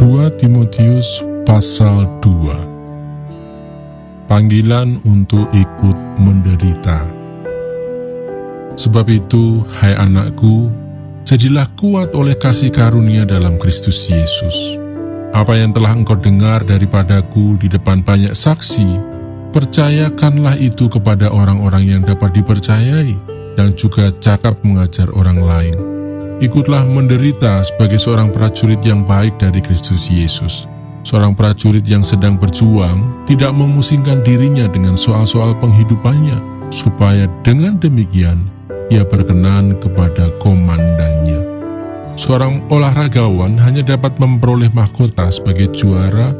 2 Timotius pasal 2. Panggilan untuk ikut menderita. Sebab itu, hai anakku, jadilah kuat oleh kasih karunia dalam Kristus Yesus. Apa yang telah engkau dengar daripadaku di depan banyak saksi, percayakanlah itu kepada orang-orang yang dapat dipercayai dan juga cakap mengajar orang lain. Ikutlah menderita sebagai seorang prajurit yang baik dari Kristus Yesus. Seorang prajurit yang sedang berjuang tidak memusingkan dirinya dengan soal-soal penghidupannya, supaya dengan demikian ia berkenan kepada komandannya. Seorang olahragawan hanya dapat memperoleh mahkota sebagai juara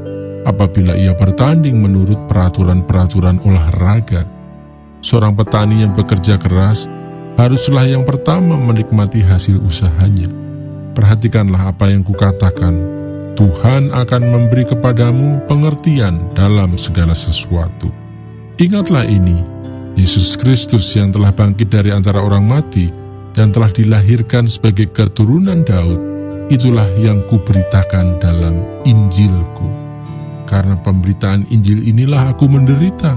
apabila ia bertanding menurut peraturan-peraturan olahraga. Seorang petani yang bekerja keras haruslah yang pertama menikmati hasil usahanya. Perhatikanlah apa yang kukatakan. Tuhan akan memberi kepadamu pengertian dalam segala sesuatu. Ingatlah ini, Yesus Kristus yang telah bangkit dari antara orang mati dan telah dilahirkan sebagai keturunan Daud, itulah yang kuberitakan dalam Injilku. Karena pemberitaan Injil inilah aku menderita,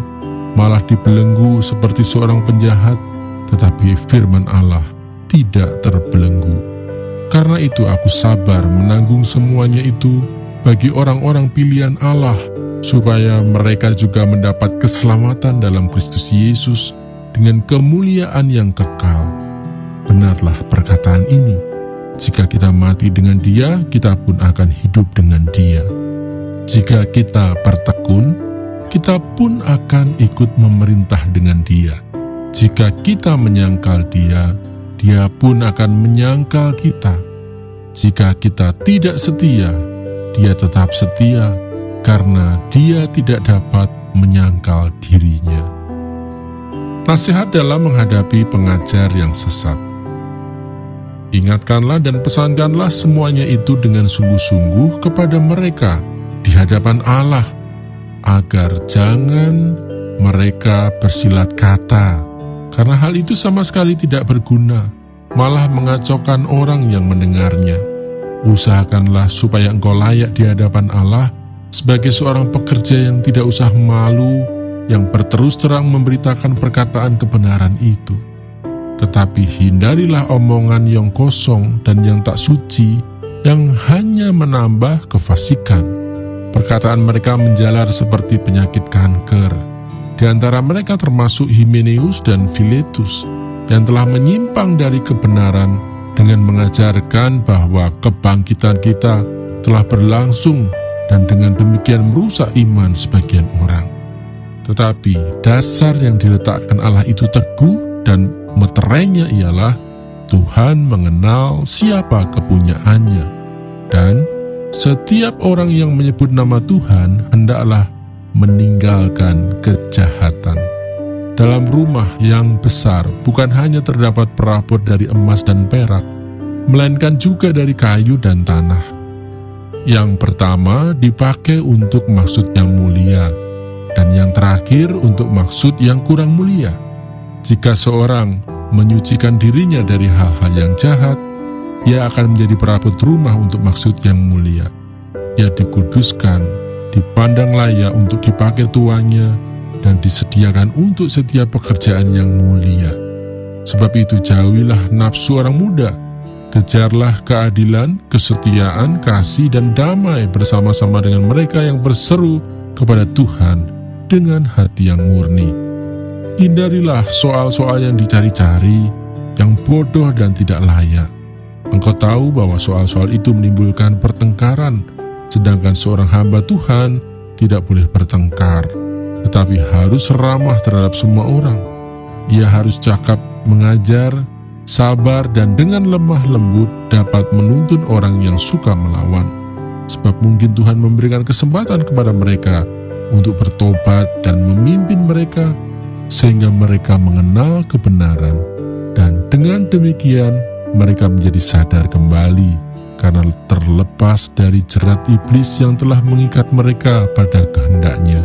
malah dibelenggu seperti seorang penjahat, tetapi firman Allah tidak terbelenggu. Karena itu aku sabar menanggung semuanya itu bagi orang-orang pilihan Allah, supaya mereka juga mendapat keselamatan dalam Kristus Yesus dengan kemuliaan yang kekal. Benarlah perkataan ini, jika kita mati dengan Dia, kita pun akan hidup dengan Dia. Jika kita bertekun, kita pun akan ikut memerintah dengan Dia. Jika kita menyangkal Dia, Dia pun akan menyangkal kita. Jika kita tidak setia, Dia tetap setia, karena Dia tidak dapat menyangkal dirinya. Nasihat dalam menghadapi pengajar yang sesat. Ingatkanlah dan pesankanlah semuanya itu dengan sungguh-sungguh kepada mereka di hadapan Allah, agar jangan mereka bersilat kata, karena hal itu sama sekali tidak berguna, malah mengacaukan orang yang mendengarnya. Usahakanlah supaya engkau layak di hadapan Allah sebagai seorang pekerja yang tidak usah malu, yang berterus terang memberitakan perkataan kebenaran itu. Tetapi hindarilah omongan yang kosong dan yang tak suci, yang hanya menambah kefasikan. Perkataan mereka menjalar seperti penyakit kanker. Di antara mereka termasuk Himeneus dan Filetus, yang telah menyimpang dari kebenaran dengan mengajarkan bahwa kebangkitan kita telah berlangsung dan dengan demikian merusak iman sebagian orang. Tetapi dasar yang diletakkan Allah itu teguh, dan meterainya ialah Tuhan mengenal siapa kepunyaannya, dan setiap orang yang menyebut nama Tuhan hendaklah meninggalkan kejahatan. Dalam rumah yang besar bukan hanya terdapat perabot dari emas dan perak, melainkan juga dari kayu dan tanah. Yang pertama dipakai untuk maksud yang mulia, dan yang terakhir untuk maksud yang kurang mulia. Jika seorang menyucikan dirinya dari hal-hal yang jahat, ia akan menjadi perabot rumah untuk maksud yang mulia. Ia dikuduskan, dipandang layak untuk dipakai tuannya, dan disediakan untuk setiap pekerjaan yang mulia. Sebab itu jauhilah nafsu orang muda, kejarlah keadilan, kesetiaan, kasih, dan damai bersama-sama dengan mereka yang berseru kepada Tuhan dengan hati yang murni. Hindarilah soal-soal yang dicari-cari, yang bodoh dan tidak layak. Engkau tahu bahwa soal-soal itu menimbulkan pertengkaran, sedangkan seorang hamba Tuhan tidak boleh bertengkar, tetapi harus ramah terhadap semua orang. Ia harus cakap mengajar, sabar, dan dengan lemah lembut dapat menuntun orang yang suka melawan. Sebab mungkin Tuhan memberikan kesempatan kepada mereka untuk bertobat dan memimpin mereka, sehingga mereka mengenal kebenaran, dan dengan demikian mereka menjadi sadar kembali karena terlepas dari jerat iblis yang telah mengikat mereka pada kehendaknya.